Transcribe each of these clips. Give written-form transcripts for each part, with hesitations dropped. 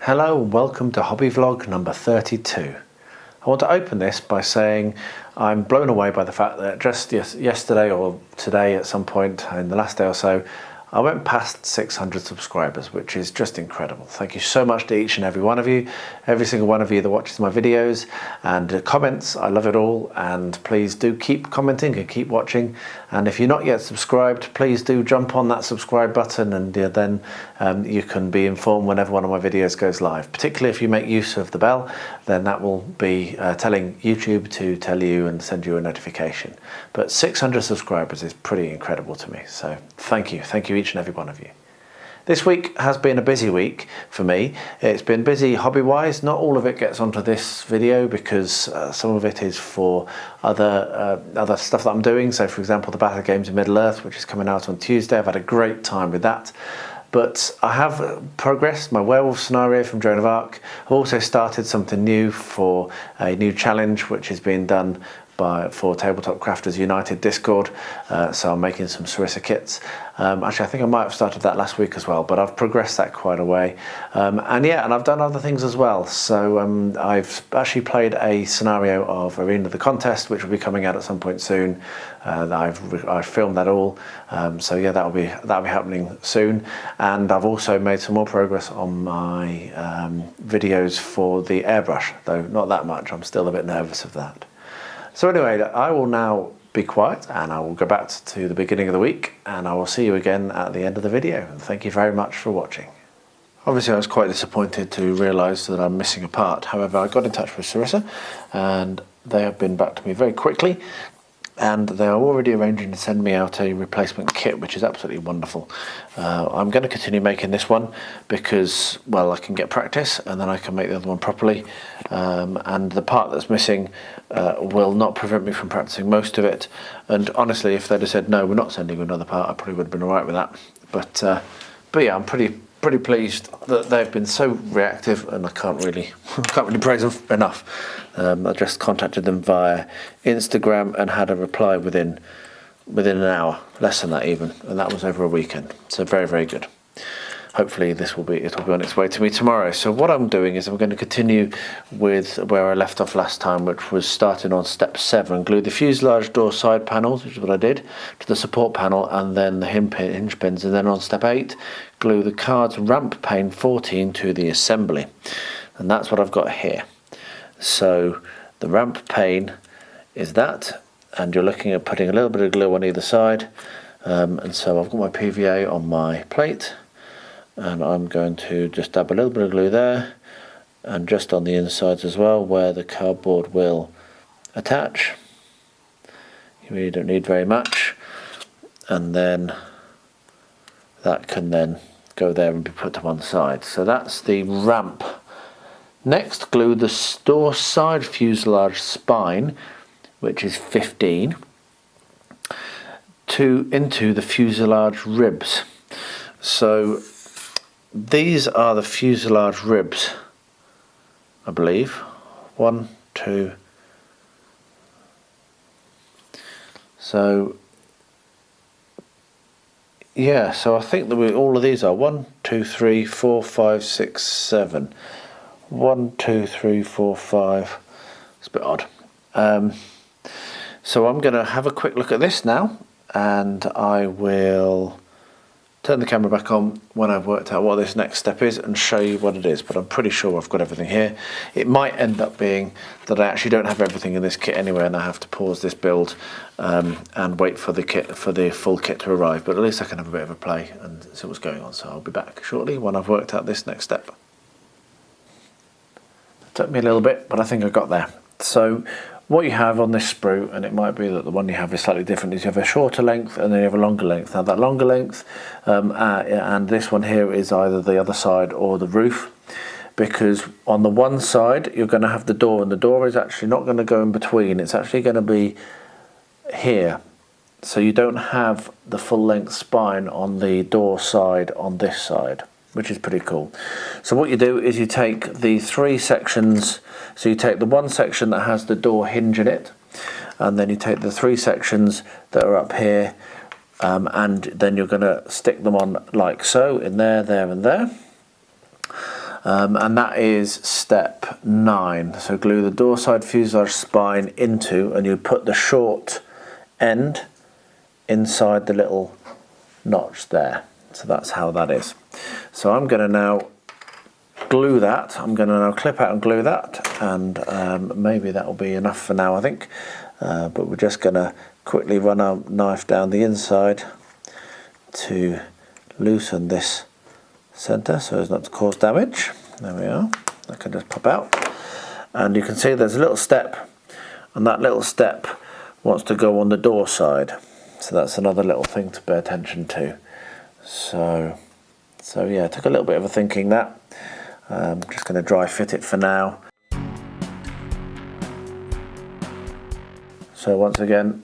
Hello, welcome to hobby vlog number 32. I want to open this by saying I'm blown away by the fact that just yesterday or today at some point in the last day or so, I went past 600 subscribers, which is just incredible. Thank you so much to each and every one of you, every single one of you that watches my videos and comments. I love it all, and please do keep commenting and keep watching. And if you're not yet subscribed, please do jump on that subscribe button, and then you can be informed whenever one of my videos goes live. Particularly if you make use of the bell, then that will be telling YouTube to tell you and send you a notification. But 600 subscribers is pretty incredible to me, so thank you each and every one of you. This week has been a busy week for me. It's been busy hobby-wise. Not all of it gets onto this video because some of it is for other stuff that I'm doing. So for example, the Battle Games in Middle-earth, which is coming out on Tuesday. I've had a great time with that. But I have progressed my Werewolf scenario from Joan of Arc. I've also started something new for a new challenge, which is being done for Tabletop Crafters United Discord. So I'm making some Sarissa kits. Actually, I think I might have started that last week as well, but I've progressed that quite a way. And I've done other things as well. So I've actually played a scenario of Arena the Contest, which will be coming out at some point soon. I've filmed that all. So yeah, that'll be happening soon. And I've also made some more progress on my videos for the airbrush, though not that much. I'm still a bit nervous of that. So anyway, I will now be quiet and I will go back to the beginning of the week, and I will see you again at the end of the video. And thank you very much for watching. Obviously I was quite disappointed to realise that I'm missing a part. However, I got in touch with Sarissa and they have been back to me very quickly, and they are already arranging to send me out a replacement kit, which is absolutely wonderful. I'm going to continue making this one because, well, I can get practice and then I can make the other one properly. And the part that's missing will not prevent me from practicing most of it. And honestly, if they'd have said, no, we're not sending you another part, I probably would have been alright with that. But yeah, I'm pretty pleased that they've been so reactive, and I can't really praise them enough. I just contacted them via Instagram and had a reply within an hour, less than that even, and that was over a weekend. So very, very good. Hopefully it'll be on its way to me tomorrow. So what I'm doing is I'm going to continue with where I left off last time, which was starting on step 7, glue the fuselage door side panels, which is what I did, to the support panel, and then the hinge pins, and then on step 8, glue the card's ramp pane 14 to the assembly. And that's what I've got here. So the ramp pane is that, and you're looking at putting a little bit of glue on either side. And so I've got my PVA on my plate, and I'm going to just dab a little bit of glue there, and just on the insides as well where the cardboard will attach. You really don't need very much, and then that can then go there and be put to one side. So that's the ramp. Next, glue the door side fuselage spine, which is 15, into the fuselage ribs. So these are the fuselage ribs, I believe. 1, 2. So yeah, so I think that all of these are 1, 2, 3, 4, 5, 6, 7. 1, 2, 3, 4, 5. It's a bit odd. So I'm going to have a quick look at this now, and I will turn the camera back on when I've worked out what this next step is and show you what it is. But I'm pretty sure I've got everything here. It might end up being that I actually don't have everything in this kit anyway, and I have to pause this build and wait for the full kit to arrive. But at least I can have a bit of a play and see what's going on. So I'll be back shortly when I've worked out this next step. Took me a little bit, but I think I got there. So what you have on this sprue, and it might be that the one you have is slightly different, is you have a shorter length and then you have a longer length. Now that longer length and this one here is either the other side or the roof, because on the one side you're going to have the door, and the door is actually not going to go in between, it's actually going to be here. So you don't have the full length spine on the door side on this side. which is pretty cool. So what you do is you take the 3 sections, so you take the one section that has the door hinge in it, and then you take the 3 sections that are up here, and then you're going to stick them on like so, in there, there and there. And that is step 9. So glue the door side fuselage spine into, and you put the short end inside the little notch there. So that's how that is. So I'm going to now glue that. I'm going to now clip out and glue that, and maybe that will be enough for now, I think. But we're just going to quickly run our knife down the inside to loosen this centre so as not to cause damage. There we are. That can just pop out, and you can see there's a little step, and that little step wants to go on the door side. So that's another little thing to pay attention to. So yeah, it took a little bit of a thinking that. Just going to dry fit it for now. So once again,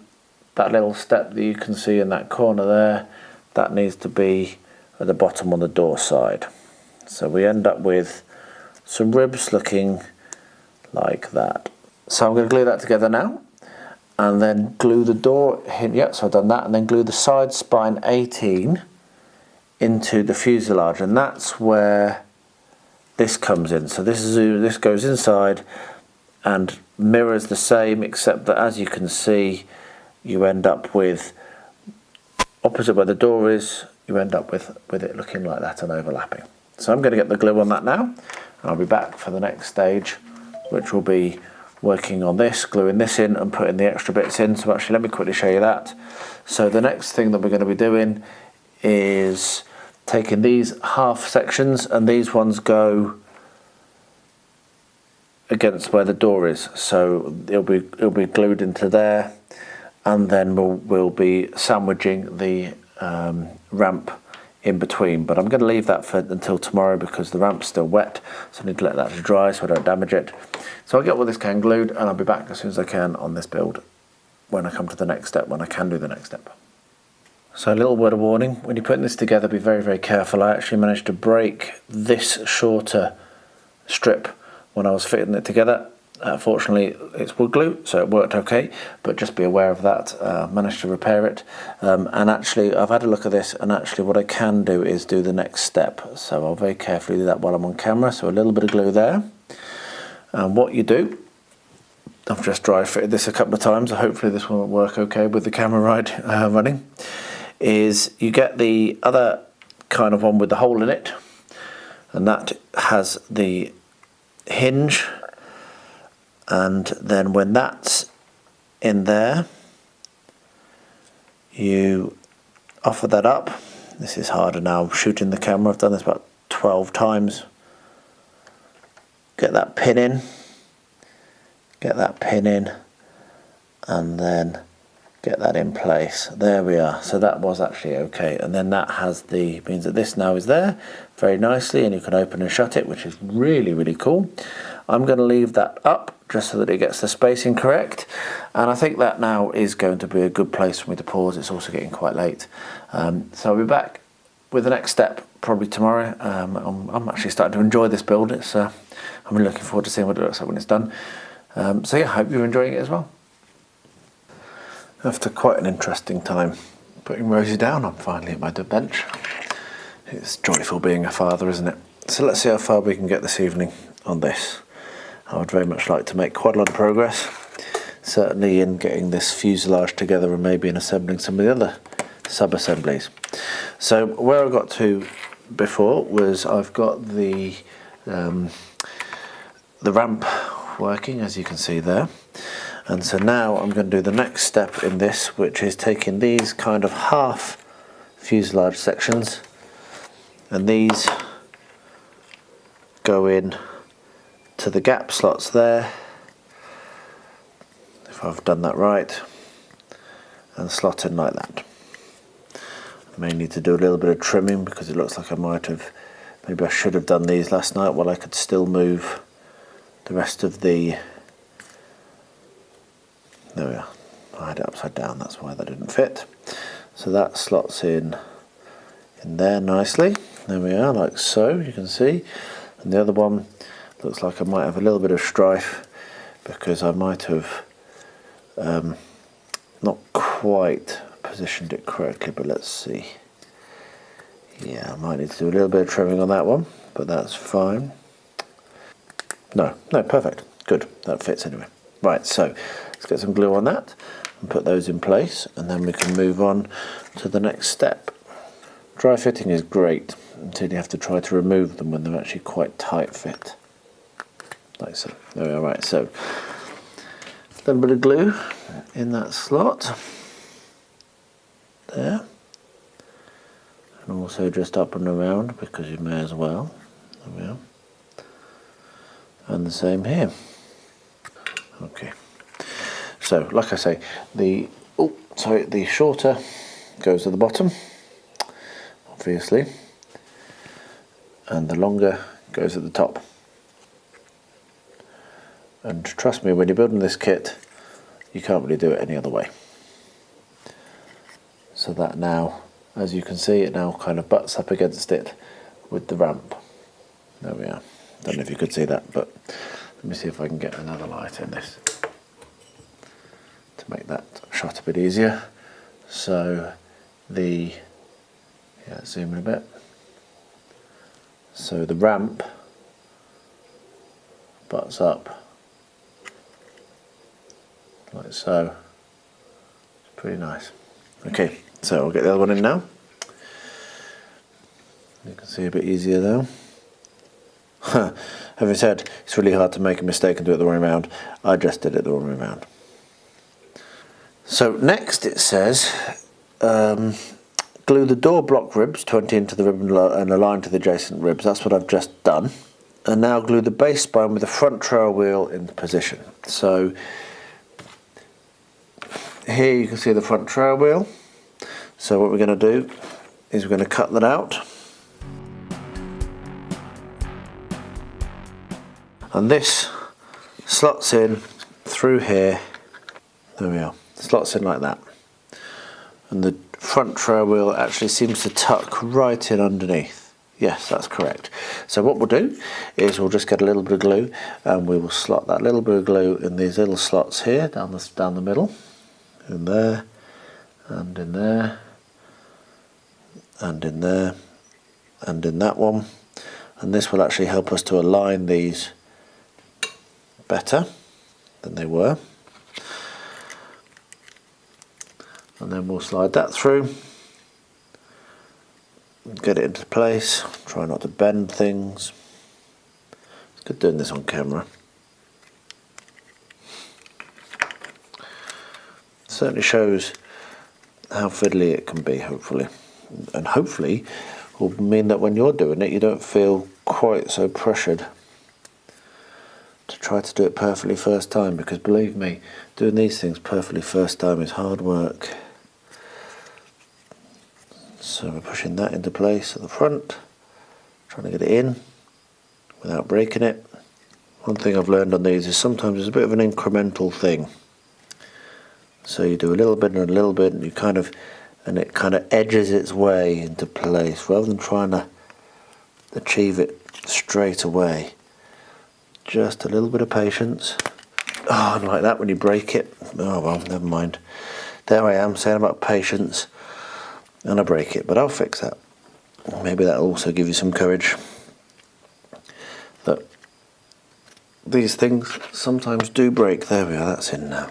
that little step that you can see in that corner there, that needs to be at the bottom on the door side. So we end up with some ribs looking like that. So I'm going to glue that together now, and then glue the door hinge. Yep, so I've done that, and then glue the side spine 18 into the fuselage, and that's where this comes in. So this goes inside and mirrors the same, except that, as you can see, you end up with, opposite where the door is, you end up with it looking like that and overlapping. So I'm going to get the glue on that now, and I'll be back for the next stage, which will be working on this, gluing this in and putting the extra bits in. So actually, let me quickly show you that. So the next thing that we're going to be doing is taking these half sections, and these ones go against where the door is, so it'll be glued into there, and then we'll be sandwiching the ramp in between. But I'm going to leave that until tomorrow because the ramp's still wet, so I need to let that dry so I don't damage it. So I'll get all this can glued, and I'll be back as soon as I can on this build when I come to the next step, when I can do the next step. So a little word of warning, when you're putting this together, be very, very careful. I actually managed to break this shorter strip when I was fitting it together. Fortunately, it's wood glue, so it worked okay, but just be aware of that. Managed to repair it, and actually I've had a look at this, and actually what I can do is do the next step. So I'll very carefully do that while I'm on camera. So a little bit of glue there, and what you do, I've just dry fitted this a couple of times, so hopefully this will work okay with the camera running, is you get the other kind of one with the hole in it, and that has the hinge, and then when that's in there, you offer that up. This is harder now, I'm shooting the camera, I've done this about 12 times. Get that pin in, and then get that in place. There we are. So that was actually okay, and then that means that this now is there very nicely, and you can open and shut it, which is really, really cool. I'm going to leave that up just so that it gets the spacing correct, and I think that now is going to be a good place for me to pause. It's also getting quite late, so I'll be back with the next step probably tomorrow. I'm actually starting to enjoy this build. I'm really looking forward to seeing what it looks like when it's done. So yeah, I hope you're enjoying it as well. After quite an interesting time putting Rosie down, I'm finally at my bench. It's joyful being a father, isn't it? So let's see how far we can get this evening on this. I would very much like to make quite a lot of progress, certainly in getting this fuselage together and maybe in assembling some of the other sub-assemblies. So where I got to before was I've got the ramp working, as you can see there. And so now I'm going to do the next step in this, which is taking these kind of half fuselage sections, and these go in to the gap slots there, if I've done that right, and slot in like that. I may need to do a little bit of trimming because it looks like maybe I should have done these last night while I could still move the rest of the. There we are. I had it upside down, that's why that didn't fit. So that slots in in there nicely. There we are, like so, you can see. And the other one looks like I might have a little bit of strife because I might have not quite positioned it correctly, but let's see. Yeah, I might need to do a little bit of trimming on that one, but that's fine. No, perfect. Good, that fits anyway. Right, so let's get some glue on that and put those in place, and then we can move on to the next step. Dry fitting is great until you have to try to remove them when they're actually quite tight fit. Like so. There we are. Right, so a little bit of glue in that slot there, and also just up and around because you may as well. There we are. And the same here. Okay. So, like I say, the shorter goes at the bottom, obviously, and the longer goes at the top. And trust me, when you're building this kit, you can't really do it any other way. So that now, as you can see, it now kind of butts up against it with the ramp. There we are. Don't know if you could see that, but let me see if I can get another light in this to make that shot a bit easier. So zoom in a bit. So the ramp butts up like so. It's pretty nice. Okay, so I'll get the other one in now. You can see a bit easier though. Having said, it's really hard to make a mistake and do it the wrong way around. I just did it the wrong way around. So next it says, glue the door block ribs 20 into the rib and align to the adjacent ribs. That's what I've just done. And now glue the base spine with the front trail wheel in position. So here you can see the front trail wheel. So what we're going to do is we're going to cut that out. And this slots in through here. There we are. Slots in like that. And the front trail wheel actually seems to tuck right in underneath. Yes, that's correct. So what we'll do is we'll just get a little bit of glue and we will slot that little bit of glue in these little slots here down the middle. In there, and in there, and in there, and in that one. And this will actually help us to align these better than they were. And then we'll slide that through, get it into place, try not to bend things. It's good doing this on camera. Certainly shows how fiddly it can be, hopefully. And hopefully will mean that when you're doing it you don't feel quite so pressured to try to do it perfectly first time, because believe me, doing these things perfectly first time is hard work. So we're pushing that into place at the front, trying to get it in without breaking it. One thing I've learned on these is sometimes it's a bit of an incremental thing. So you do a little bit and a little bit, and it kind of edges its way into place rather than trying to achieve it straight away. Just a little bit of patience. Oh, and like that when you break it. Oh well, never mind. There I am saying about patience and I break it, but I'll fix that. Maybe that'll also give you some courage that these things sometimes do break. There we are, that's in now.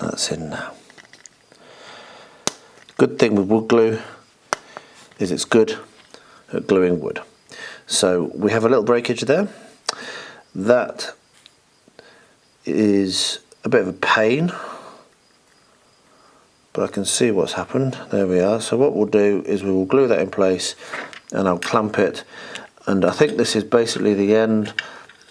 That's in now. Good thing with wood glue is it's good at gluing wood. So we have a little breakage there. That is a bit of a pain, but I can see what's happened. There we are. So what we'll do is we will glue that in place and I'll clamp it, and I think this is basically the end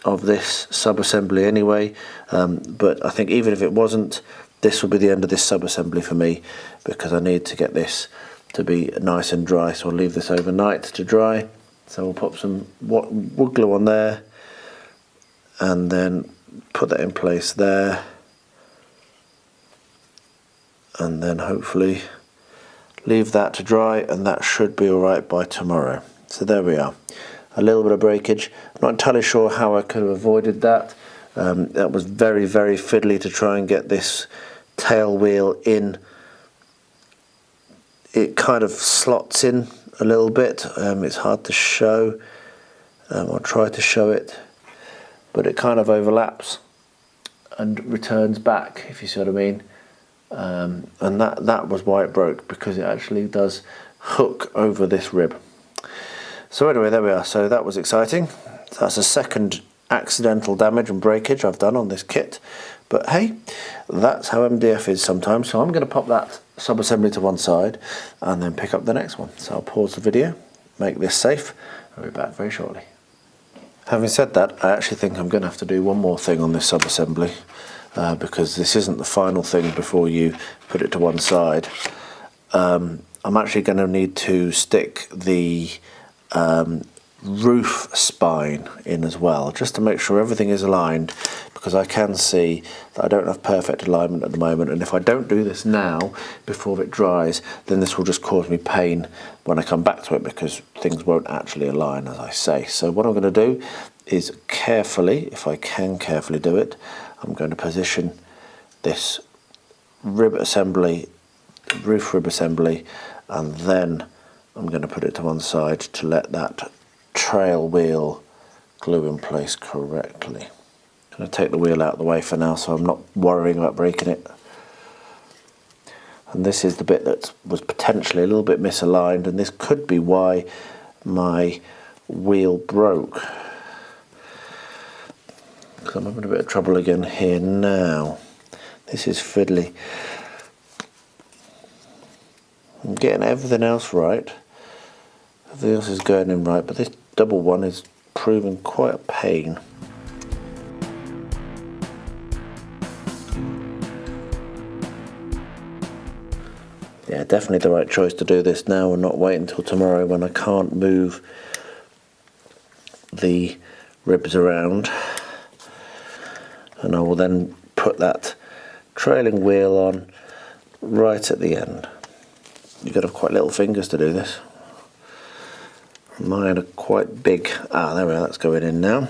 of this sub-assembly anyway, but I think even if it wasn't, this will be the end of this sub-assembly for me, because I need to get this to be nice and dry. So I'll leave this overnight to dry. So we'll pop some wood glue on there and then put that in place there, and then hopefully leave that to dry, and that should be alright by tomorrow. So there we are. A little bit of breakage. I'm not entirely sure how I could have avoided that. That was very, very fiddly to try and get this tail wheel in. It kind of slots in a little bit. It's hard to show. I'll try to show it, but it kind of overlaps and returns back, if you see what I mean. And that was why it broke, because it actually does hook over this rib. So anyway, there we are. So that was exciting. So that's a second accidental damage and breakage I've done on this kit. But hey, that's how MDF is sometimes. So I'm going to pop that sub-assembly to one side and then pick up the next one. So I'll pause the video, make this safe, and I'll be back very shortly. Having said that, I actually think I'm going to have to do one more thing on this sub-assembly, because this isn't the final thing before you put it to one side. I'm actually going to need to stick the roof spine in as well, just to make sure everything is aligned, because I can see that I don't have perfect alignment at the moment, and if I don't do this now before it dries, then this will just cause me pain when I come back to it, because things won't actually align as I say. So what I'm going to do is carefully, if I can carefully do it, I'm going to position this rib assembly, roof rib assembly, and then I'm going to put it to one side to let that trail wheel glue in place correctly. I'm going to take the wheel out of the way for now, so I'm not worrying about breaking it. And this is the bit that was potentially a little bit misaligned, and this could be why my wheel broke. Because I'm having a bit of trouble again here now. This is fiddly. I'm getting everything else right. Everything else is going in right, but this double one is proving quite a pain. Yeah, definitely the right choice to do this now and not wait until tomorrow when I can't move the ribs around. And I will then put that trailing wheel on right at the end. You've got to have quite little fingers to do this. Mine are quite big. Ah, there we are, that's going in now.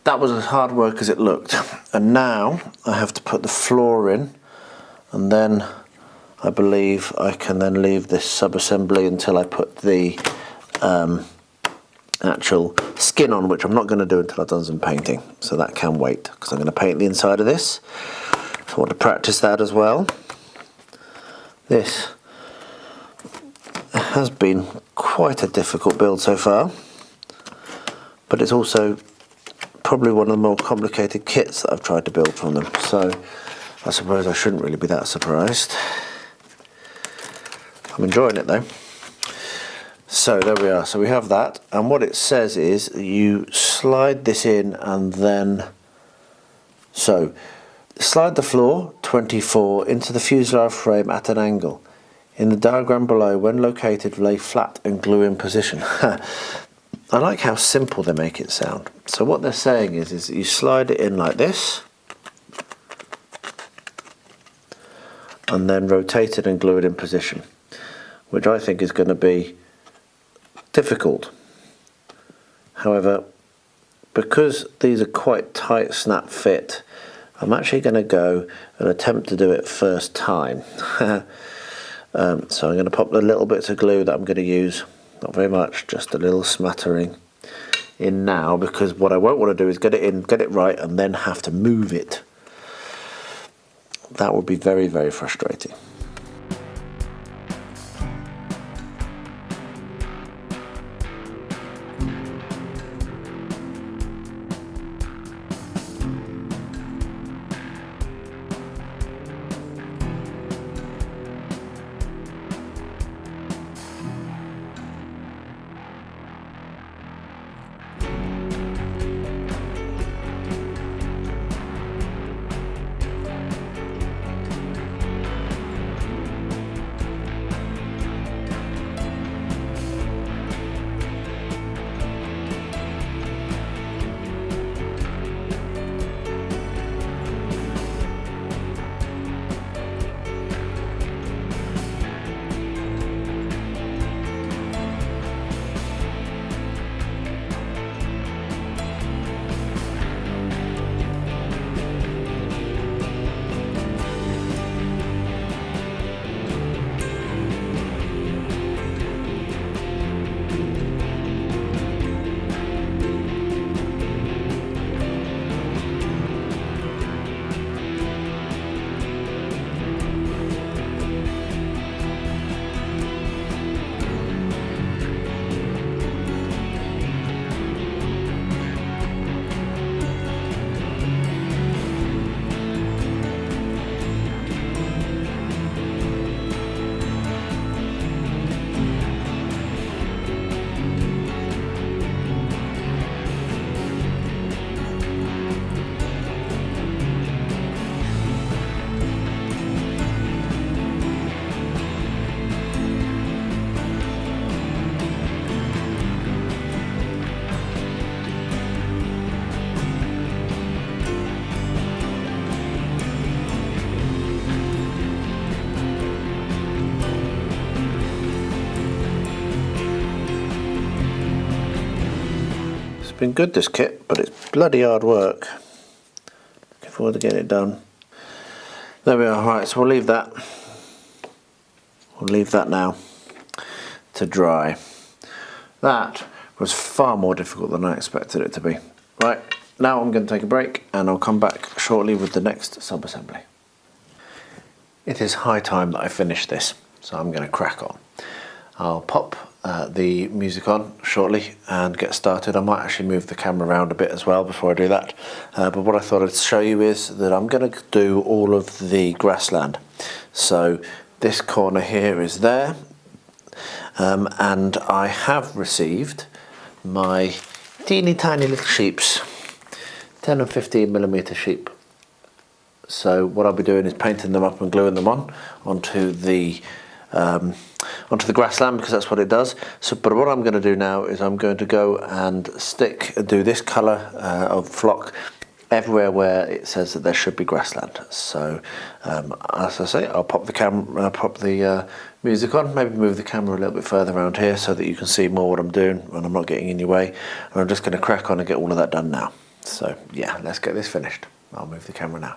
That was as hard work as it looked, and now I have to put the floor in, and then I believe I can then leave this sub-assembly until I put the actual skin on, which I'm not going to do until I've done some painting, so that can wait, because I'm going to paint the inside of this. So I want to practice that as well. This has been quite a difficult build so far, but it's also probably one of the more complicated kits that I've tried to build from them, so I suppose I shouldn't really be that surprised. I'm enjoying it though. So there we are, so we have that, and what it says is you slide this in and then, so slide the floor 24 into the fuselage frame at an angle. In the diagram below, when located, lay flat and glue in position. I like how simple they make it sound. So what they're saying is you slide it in like this, and then rotate it and glue it in position, which I think is going to be difficult. However, because these are quite tight snap fit, I'm actually going to go and attempt to do it first time. So I'm going to pop the little bits of glue that I'm going to use, not very much, just a little smattering in now, because what I won't want to do is get it in, get it right, and then have to move it. That would be very, very frustrating. been good, this kit, but it's bloody hard work. Looking forward to getting it done. There we are. Right, so we'll leave that. We'll leave that now to dry. That was far more difficult than I expected it to be. Right, now I'm going to take a break and I'll come back shortly with the next sub-assembly. It is high time that I finish this, so I'm going to crack on. I'll pop the music on shortly and get started. I might actually move the camera around a bit as well before I do that. But what I thought I'd show you is that I'm going to do all of the grassland. So this corner here is there. And I have received my teeny tiny little sheeps, 10 and 15 millimeter sheep. So what I'll be doing is painting them up and gluing them onto the grassland, because that's what it does. So, but what I'm going to do now is I'm going to go and do this colour of flock everywhere where it says that there should be grassland. So as I say, I'll pop the music on, maybe move the camera a little bit further around here so that you can see more what I'm doing and I'm not getting in your way. And I'm just going to crack on and get all of that done now. So yeah, let's get this finished. I'll move the camera now.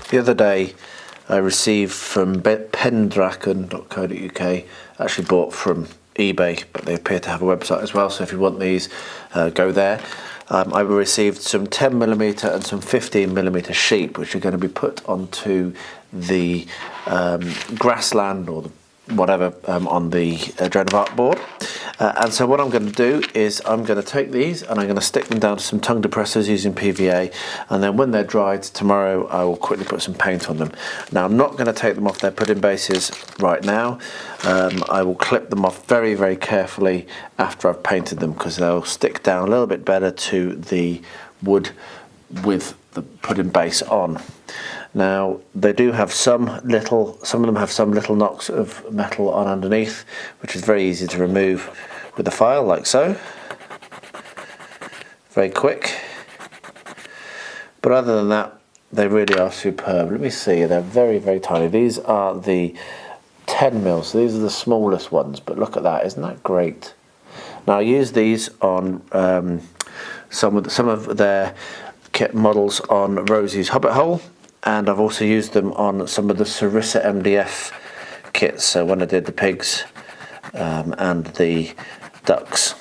The other day I received from pendraken.co.uk, actually bought from eBay, but they appear to have a website as well, so if you want these, go there. I received some 10mm and some 15mm sheep, which are going to be put onto the grassland or the whatever on the Joan of Arc board. And so what I'm going to do is I'm going to take these and I'm going to stick them down to some tongue depressors using PVA, and then when they're dried tomorrow I will quickly put some paint on them. Now I'm not going to take them off their pudding bases right now. I will clip them off very, very carefully after I've painted them, because they'll stick down a little bit better to the wood with the pudding base on. Now they do have some of them have some little knocks of metal on underneath, which is very easy to remove with a file like so. Very quick. But other than that, they really are superb. Let me see, they're very, very tiny. These are the 10mm, so these are the smallest ones, but look at that, isn't that great? Now I use these on some of their kit models on Rosie's Hobbit Hole, and I've also used them on some of the Sarissa MDF kits, so when I did the pigs and the ducks.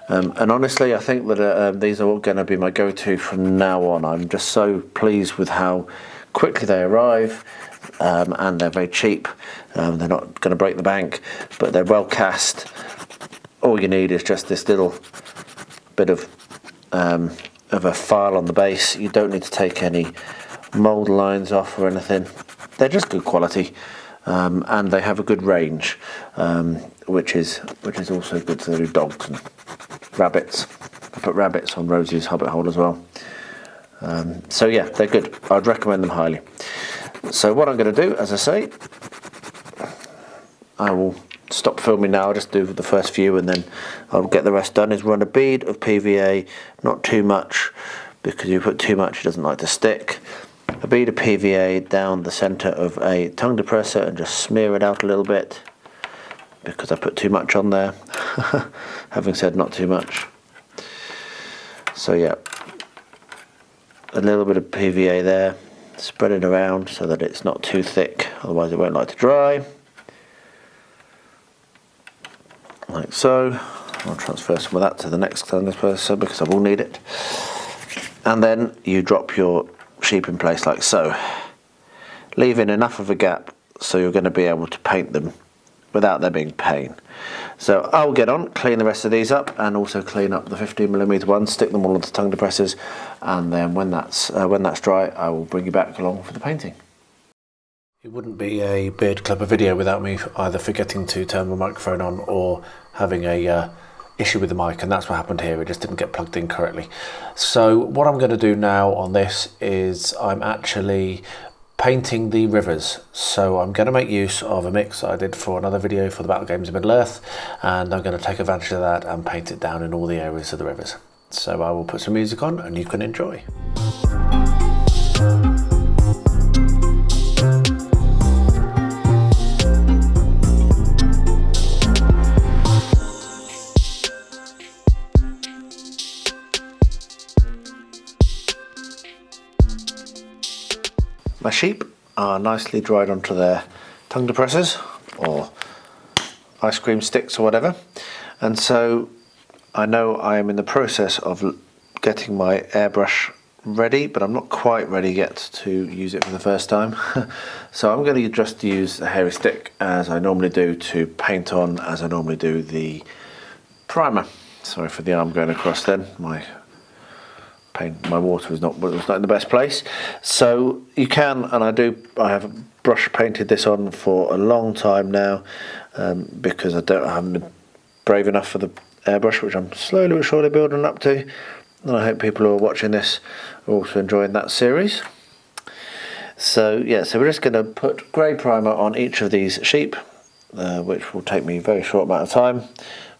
And honestly I think that these are all going to be my go-to from now on. I'm just so pleased with how quickly they arrive, and they're very cheap. They're not going to break the bank, but they're well cast. All you need is just this little bit of a file on the base. You don't need to take any mould lines off or anything. They're just good quality, and they have a good range, which is also good. So they do dogs and rabbits. I put rabbits on Rosie's Hobbit Hole as well. So yeah, they're good. I'd recommend them highly. So what I'm going to do, as I say, I will stop filming now. I'll just do the first few and then I'll get the rest done. Is run a bead of PVA, not too much, because if you put too much it doesn't like to stick. A bead of PVA down the centre of a tongue depressor and just smear it out a little bit, because I put too much on there. Having said not too much. So yeah, a little bit of PVA there, spread it around so that it's not too thick, otherwise it won't like to dry. Like so. I'll transfer some of that to the next tongue depressor because I will need it. And then you drop your sheep in place like so, leaving enough of a gap so you're going to be able to paint them without there being pain. So I'll get on, clean the rest of these up, and also clean up the 15mm ones, stick them all onto tongue depressors, and then when that's dry I will bring you back along for the painting. It wouldn't be a Beard Clubber video without me either forgetting to turn my microphone on or having a issue with the mic, and that's what happened here. It just didn't get plugged in correctly. So what I'm going to do now on this is I'm actually painting the rivers. So I'm going to make use of a mix I did for another video for the Battle Games of Middle-earth, and I'm going to take advantage of that and paint it down in all the areas of the rivers. So I will put some music on and you can enjoy. My sheep are nicely dried onto their tongue depressors or ice cream sticks or whatever, and so I know I am in the process of getting my airbrush ready, but I'm not quite ready yet to use it for the first time. So I'm going to just use a hairy stick as I normally do to paint on, as I normally do the primer. Sorry for the arm going across then. My water was not in the best place. So you can, and I have brush painted this on for a long time now, because I haven't been brave enough for the airbrush, which I'm slowly but surely building up to, and I hope people who are watching this are also enjoying that series. So yeah, so we're just going to put grey primer on each of these sheep, which will take me a very short amount of time,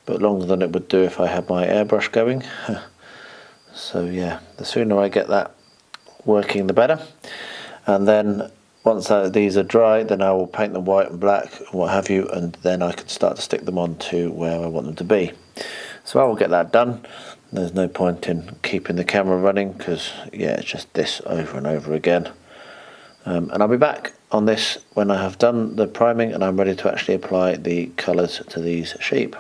but longer than it would do if I had my airbrush going. So yeah, the sooner I get that working the better, and then once these are dry then I will paint them white and black and what have you, and then I can start to stick them on to where I want them to be. So I will get that done. There's no point in keeping the camera running because yeah, it's just this over and over again, And I'll be back on this when I have done the priming and I'm ready to actually apply the colours to these sheep.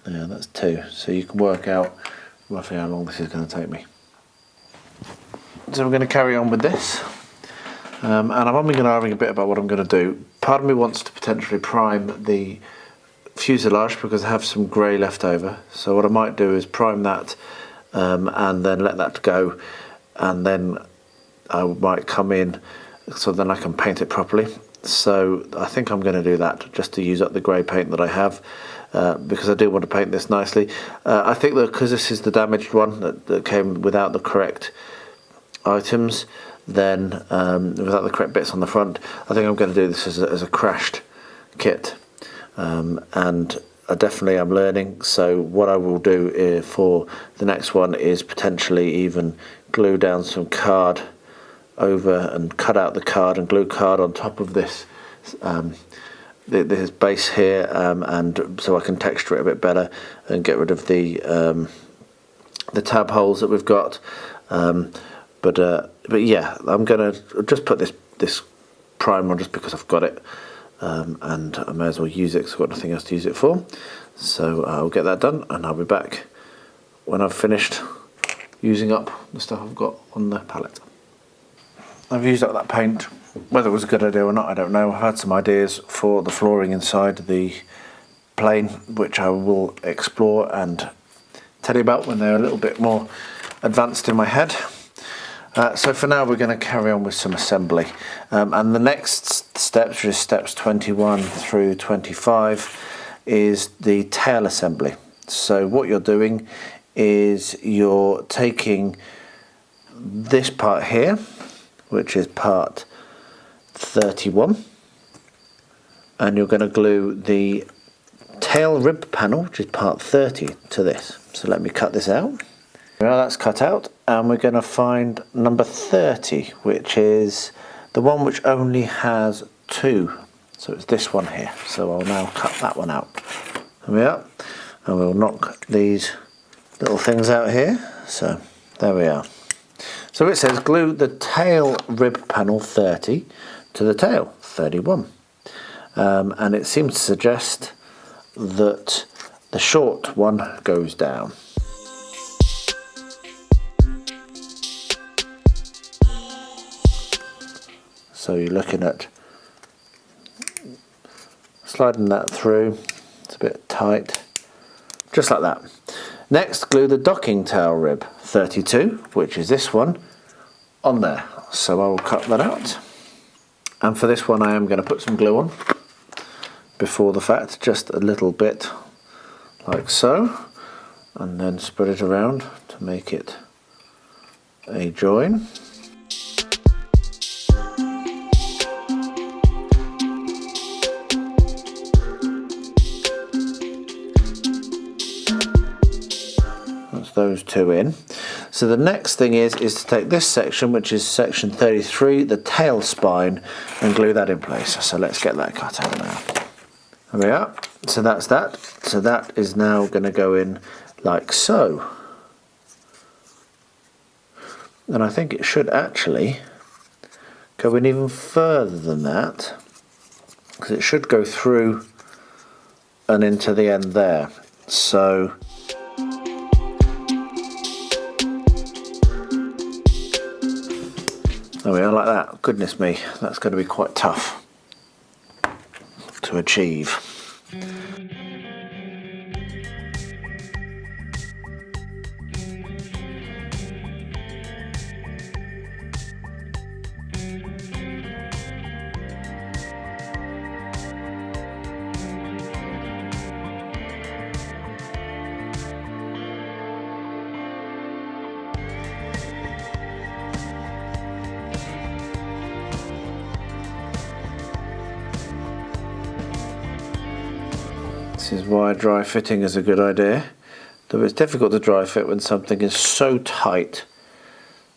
Yeah, that's 2, so you can work out roughly how long this is going to take me. So we're going to carry on with this, and I'm only going to argue a bit about what I'm going to do. Part of me wants to potentially prime the fuselage because I have some grey left over, so what I might do is prime that and then let that go, and then I might come in so then I can paint it properly. So I think I'm going to do that just to use up the grey paint that I have, because I do want to paint this nicely. I think that because this is the damaged one that came without the correct items, then without the correct bits on the front, I think I'm going to do this as a crashed kit, and I definitely am learning. So what I will do for the next one is potentially even glue down some card over and cut out the card and glue card on top of this this base here, and so I can texture it a bit better and get rid of the tab holes that we've got. But yeah, I'm gonna just put this primer on just because I've got it, and I may as well use it because I've got nothing else to use it for. So I'll get that done and I'll be back when I've finished using up the stuff I've got on the palette. I've used up that paint. Whether it was a good idea or not, I don't know. I've had some ideas for the flooring inside the plane, which I will explore and tell you about when they're a little bit more advanced in my head. So for now we're going to carry on with some assembly, and the next steps, which is steps 21 through 25, is the tail assembly. So what you're doing is you're taking this part here, which is part 31, and you're going to glue the tail rib panel, which is part 30, to this. So let me cut this out. Well, that's cut out, and we're going to find number 30, which is the one which only has 2. So it's this one here. So I'll now cut that one out. There we are. And we'll knock these little things out here. So there we are. So it says glue the tail rib panel 30 to the tail 31. And it seems to suggest that the short one goes down. So you're looking at sliding that through. It's a bit tight, just like that. Next, glue the docking tail rib 32, which is this one, on there. So I will cut that out. And for this one I am going to put some glue on before the fact, just a little bit like so, and then spread it around to make it a join. Those 2 in. So the next thing is to take this section, which is section 33, the tail spine, and glue that in place. So let's get that cut out now. There we are. So that's that. So that is now going to go in like so. And I think it should actually go in even further than that, because it should go through and into the end there. So there we are, like that. Goodness me, that's going to be quite tough to achieve. This is why dry fitting is a good idea, though it's difficult to dry fit when something is so tight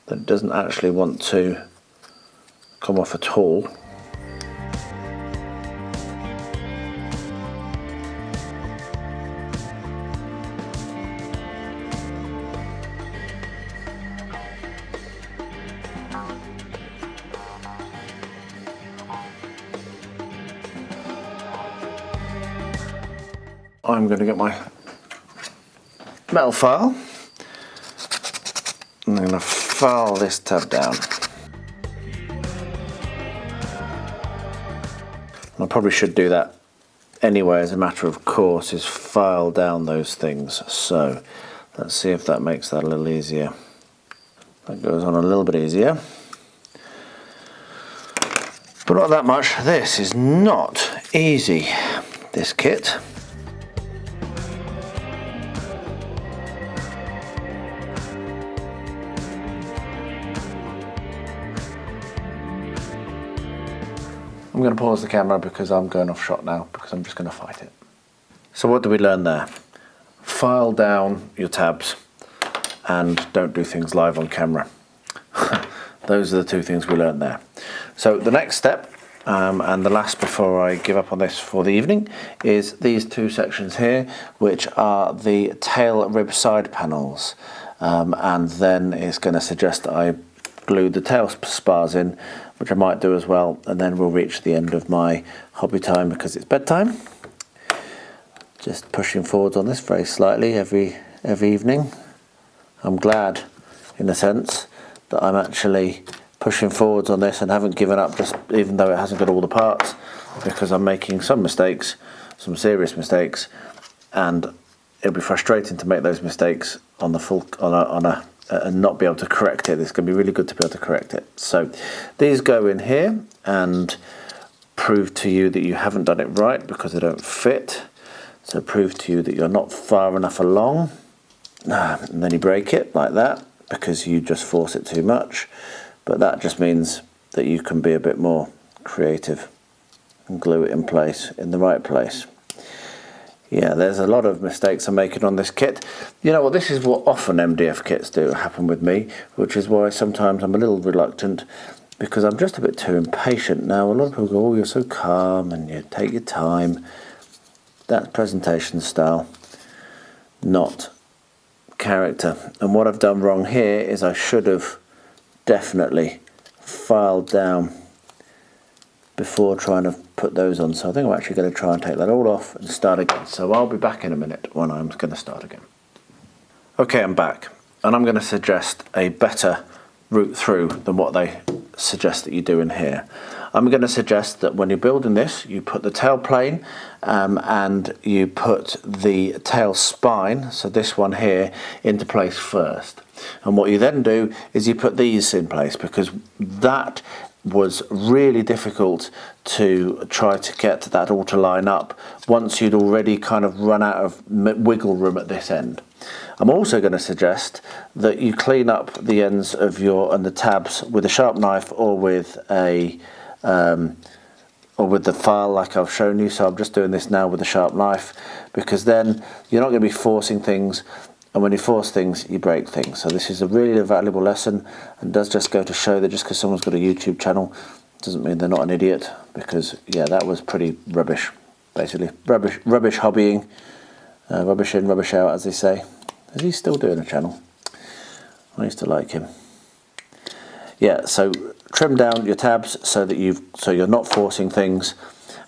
that it doesn't actually want to come off at all. I'm going to get my metal file. I'm going to file this tab down. I probably should do that anyway as a matter of course, is file down those things. So let's see if that makes that a little easier. That goes on a little bit easier. But not that much. This is not easy, this kit. I'm going to pause the camera because I'm going off shot now, because I'm just going to fight it. So what do we learn there? File down your tabs and don't do things live on camera. Those are the two things we learned there. So the next step, and the last before I give up on this for the evening, is these two sections here, which are the tail rib side panels. And then it's going to suggest that I glue the tail spars in, which I might do as well, and then we'll reach the end of my hobby time because it's bedtime. Just pushing forwards on this very slightly every evening. I'm glad, in a sense, that I'm actually pushing forwards on this and haven't given up, just even though it hasn't got all the parts, because I'm making some mistakes, some serious mistakes, and it'll be frustrating to make those mistakes on the full and not be able to correct it. It's going to be really good to be able to correct it. So these go in here and prove to you that you haven't done it right because they don't fit. So prove to you that you're not far enough along, and then you break it like that because you just force it too much. But that just means that you can be a bit more creative and glue it in place, in the right place. Yeah, there's a lot of mistakes I'm making on this kit. You know what, this is what often MDF kits do happen with me, which is why sometimes I'm a little reluctant, because I'm just a bit too impatient. Now, a lot of people go, oh, you're so calm and you take your time. That's presentation style, not character. And what I've done wrong here is I should have definitely filed down before trying to put those on. So I think I'm actually going to try and take that all off and start again. So I'll be back in a minute when I'm going to start again. Okay, I'm back, and I'm going to suggest a better route through than what they suggest that you do in here. I'm going to suggest that when you're building this, you put the tail plane and you put the tail spine, so this one here, into place first. And what you then do is you put these in place, because that was really difficult to try to get that all to line up once you'd already kind of run out of wiggle room at this end. I'm also going to suggest that you clean up the ends of the tabs with a sharp knife or with a or with the file like I've shown you. So I'm just doing this now with a sharp knife, because then you're not going to be forcing things, and when you force things you break things. So this is a really valuable lesson, and does just go to show that just because someone's got a YouTube channel doesn't mean they're not an idiot, because yeah, that was pretty rubbish, basically rubbish hobbying, rubbish in, rubbish out, as they say. Is he still doing a channel? I used to like him. Yeah, so trim down your tabs so that you're not forcing things,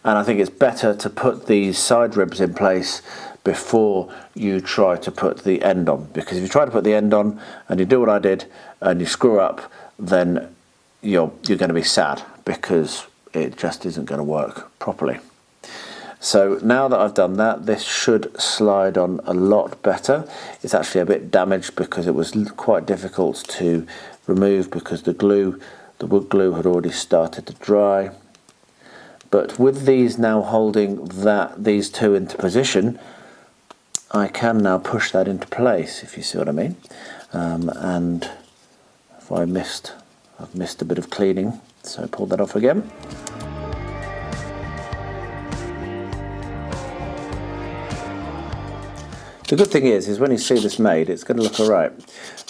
and I think it's better to put these side ribs in place before you try to put the end on, because if you try to put the end on and you do what I did and you screw up, then you're going to be sad, because it just isn't going to work properly. So now that I've done that, this should slide on a lot better. It's actually a bit damaged because it was quite difficult to remove, because the wood glue had already started to dry. But with these now holding these two into position, I can now push that into place, if you see what I mean. And if I've missed a bit of cleaning, so pull that off again. The good thing is when you see this made, it's going to look alright.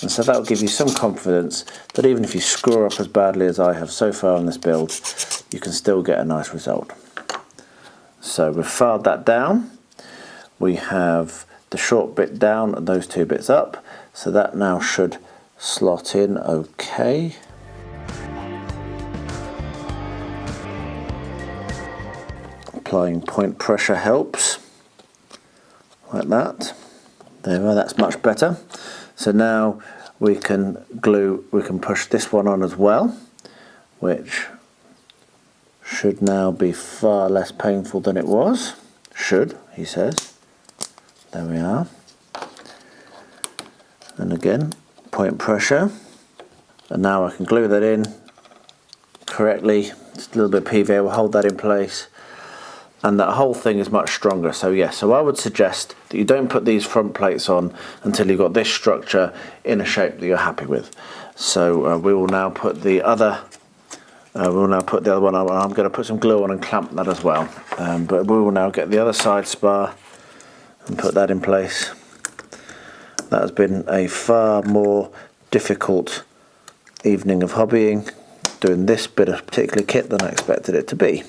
And so that will give you some confidence that even if you screw up as badly as I have so far on this build, you can still get a nice result. So we've filed that down. We have the short bit down and those two bits up. So that now should slot in okay. Applying point pressure helps. like that. There we are, that's much better. So now we can push this one on as well, which should now be far less painful than it was. Should, he says. There we are. And again, point pressure. And now I can glue that in correctly. Just a little bit of PVA will hold that in place. And that whole thing is much stronger. So yeah, so I would suggest that you don't put these front plates on until you've got this structure in a shape that you're happy with. So we will now put the other one on. I'm going to put some glue on and clamp that as well. But we will now get the other side spar and put that in place. That has been a far more difficult evening of hobbying, doing this bit of particular kit than I expected it to be.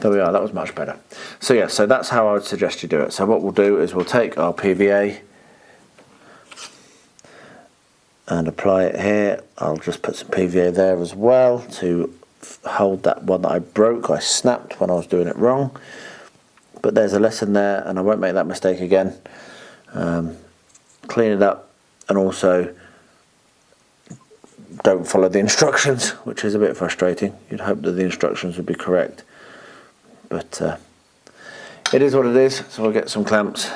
There we are, that was much better. So yeah, so that's how I would suggest you do it. So what we'll do is we'll take our PVA and apply it here. I'll just put some PVA there as well to hold that one that I broke. I snapped when I was doing it wrong. But there's a lesson there and I won't make that mistake again. Clean it up and also don't follow the instructions, which is a bit frustrating. You'd hope that the instructions would be correct. But it is what it is, so we'll get some clamps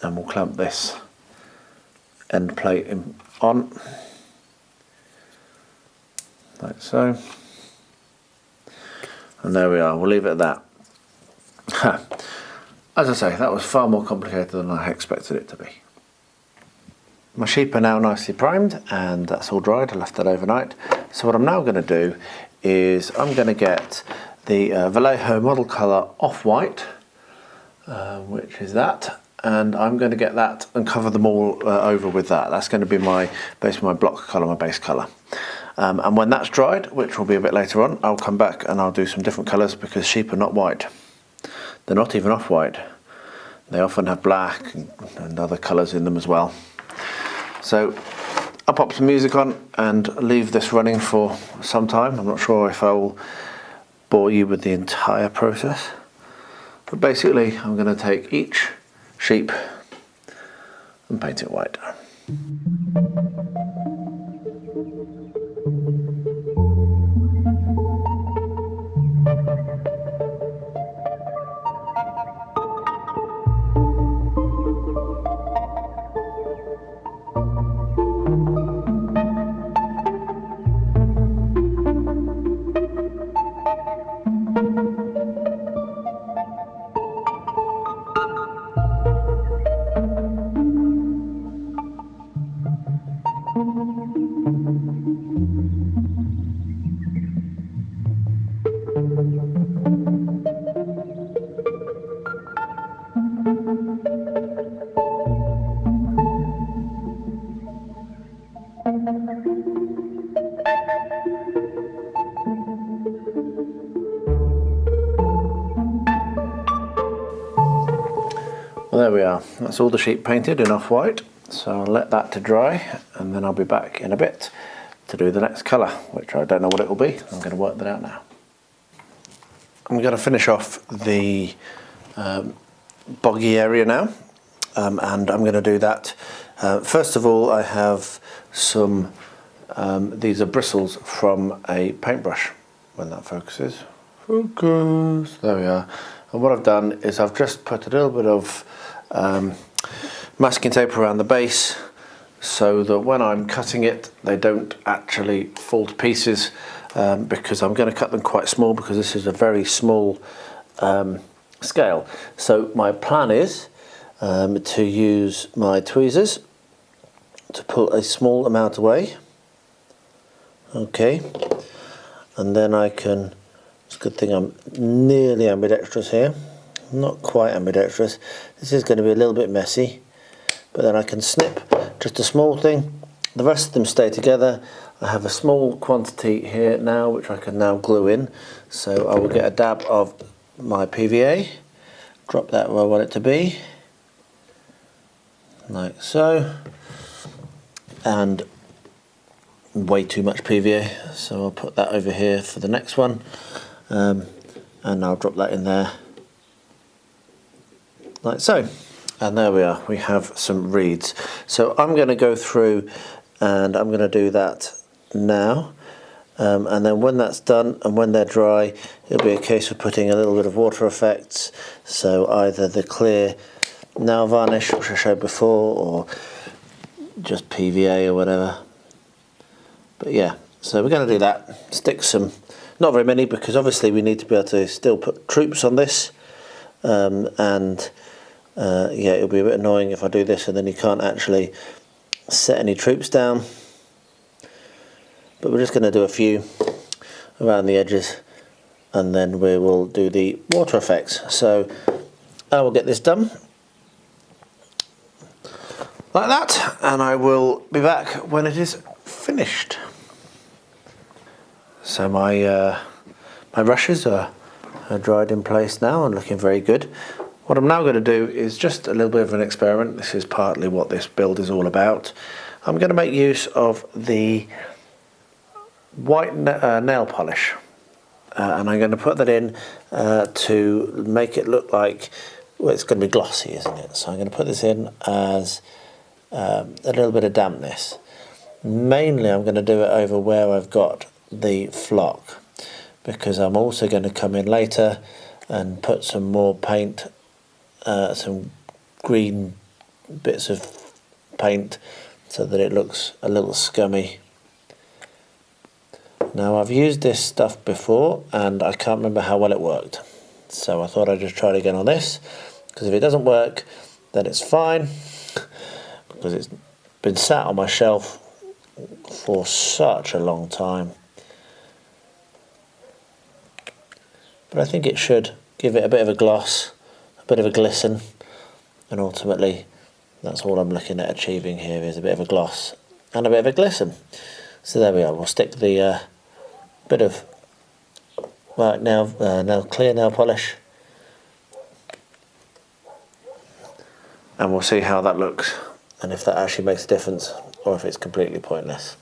and we'll clamp this end plate on, like so. And there we are, we'll leave it at that. As I say, that was far more complicated than I expected it to be. My sheep are now nicely primed and that's all dried. I left that overnight. So what I'm now going to do is I'm going to get the Vallejo model colour off-white, which is that, and I'm going to get that and cover them all over with that. That's going to be basically my block colour, my base colour. And when that's dried, which will be a bit later on, I'll come back and I'll do some different colours because sheep are not white. They're not even off-white. They often have black and other colours in them as well. So I'll pop some music on and leave this running for some time. I'm not sure if I will bore you with the entire process, but basically I'm going to take each sheep and paint it white. Well, there we are. That's all the sheep painted in off-white. So I'll let that to dry and then I'll be back in a bit to do the next colour, which I don't know what it will be. I'm going to work that out now. I'm going to finish off the boggy area now, and I'm going to do that. First of all, I have some, these are bristles from a paintbrush, when that focuses. Focus, there we are. And what I've done is I've just put a little bit of masking tape around the base so that when I'm cutting it they don't actually fall to pieces, because I'm going to cut them quite small because this is a very small scale. So my plan is to use my tweezers to pull a small amount away, okay, and then I can, it's a good thing I'm nearly ambidextrous here, not quite ambidextrous. This is going to be a little bit messy, but then I can snip just a small thing. The rest of them stay together. I have a small quantity here now which I can now glue in, so I will get a dab of my PVA, drop that where I want it to be, like so, and way too much PVA, so I'll put that over here for the next one, and I'll drop that in there like so. And there we are, we have some reeds. So I'm going to go through and I'm going to do that now, and then when that's done and when they're dry, it'll be a case of putting a little bit of water effects, so either the clear nail varnish which I showed before, or just PVA or whatever. But yeah, so we're going to do that, stick some, not very many, because obviously we need to be able to still put troops on this, yeah, it'll be a bit annoying if I do this and then you can't actually set any troops down. But we're just going to do a few around the edges, and then we will do the water effects. So I will get this done like that, and I will be back when it is finished. So my rushes are dried in place now and looking very good. What I'm now going to do is just a little bit of an experiment. This is partly what this build is all about. I'm going to make use of the white nail polish, and I'm going to put that in to make it look like, well, it's going to be glossy, isn't it? So I'm going to put this in as a little bit of dampness. Mainly I'm going to do it over where I've got the flock, because I'm also going to come in later and put some more paint, some green bits of paint, so that it looks a little scummy. Now, I've used this stuff before and I can't remember how well it worked, so I thought I'd just try it again on this, because if it doesn't work then it's fine, because it's been sat on my shelf for such a long time. But I think it should give it a bit of a gloss, a bit of a glisten, and ultimately that's all I'm looking at achieving here, is a bit of a gloss and a bit of a glisten. So there we are. We'll stick the bit of clear nail polish, and we'll see how that looks and if that actually makes a difference or if it's completely pointless.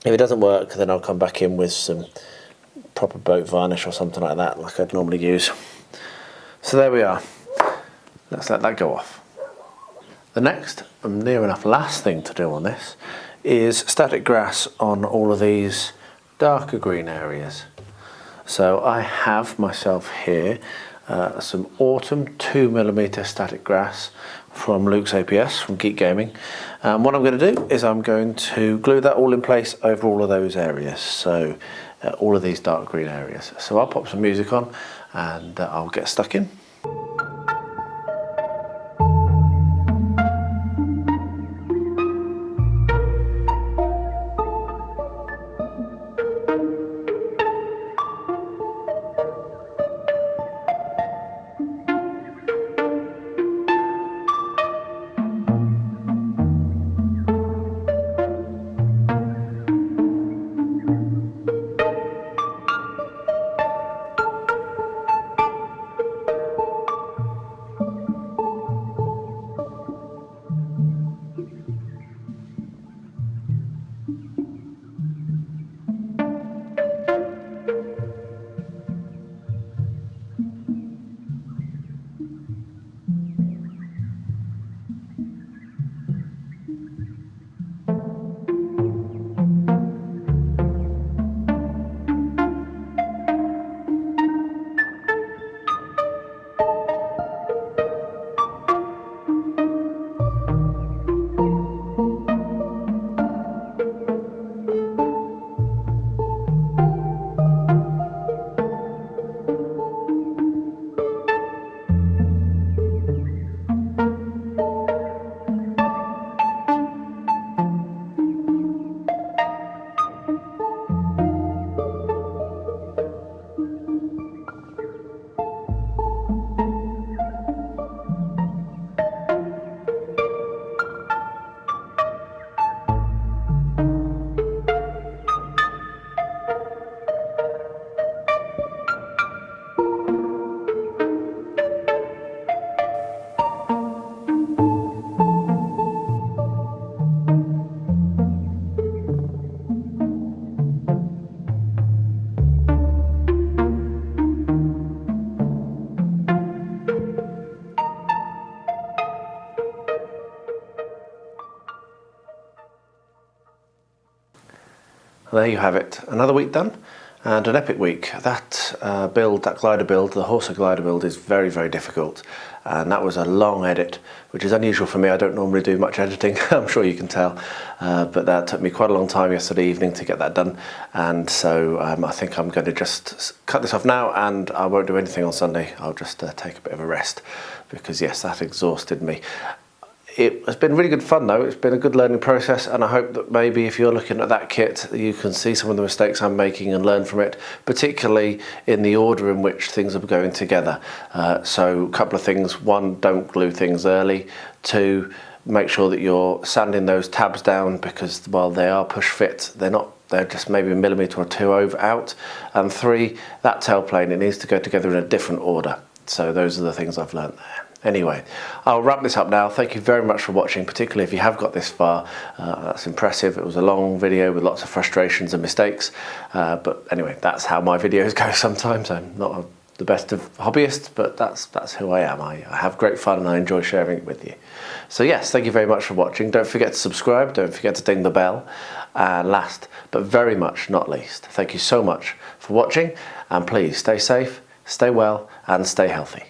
If it doesn't work, then I'll come back in with some proper boat varnish or something like that, like I'd normally use. So there we are. Let's let that go off. The next and near enough last thing to do on this is static grass on all of these darker green areas. So I have myself here some autumn 2mm static grass from Luke's APS, from Geek Gaming. What I'm going to do is I'm going to glue that all in place over all of those areas, so all of these dark green areas. So I'll pop some music on and I'll get stuck in. there you have it. Another week done, and an epic week. That build, that glider build, the Horsa Glider build is very, very difficult. And that was a long edit, which is unusual for me. I don't normally do much editing, I'm sure you can tell. But that took me quite a long time yesterday evening to get that done. And so I think I'm going to just cut this off now, and I won't do anything on Sunday. I'll just take a bit of a rest, because yes, that exhausted me. It has been really good fun though. It's been a good learning process, and I hope that maybe if you're looking at that kit, you can see some of the mistakes I'm making and learn from it, particularly in the order in which things are going together. So a couple of things. One, don't glue things early. Two, make sure that you're sanding those tabs down, because while they are push fit, they're just maybe a millimetre or two out. And three, that tailplane, it needs to go together in a different order. So those are the things I've learned there. Anyway, I'll wrap this up now. Thank you very much for watching, particularly if you have got this far. That's impressive. It was a long video with lots of frustrations and mistakes. But anyway, that's how my videos go sometimes. I'm not the best of hobbyists, but that's who I am. I have great fun and I enjoy sharing it with you. So yes, thank you very much for watching. Don't forget to subscribe. Don't forget to ding the bell. And last, but very much not least, thank you so much for watching. And please stay safe, stay well, and stay healthy.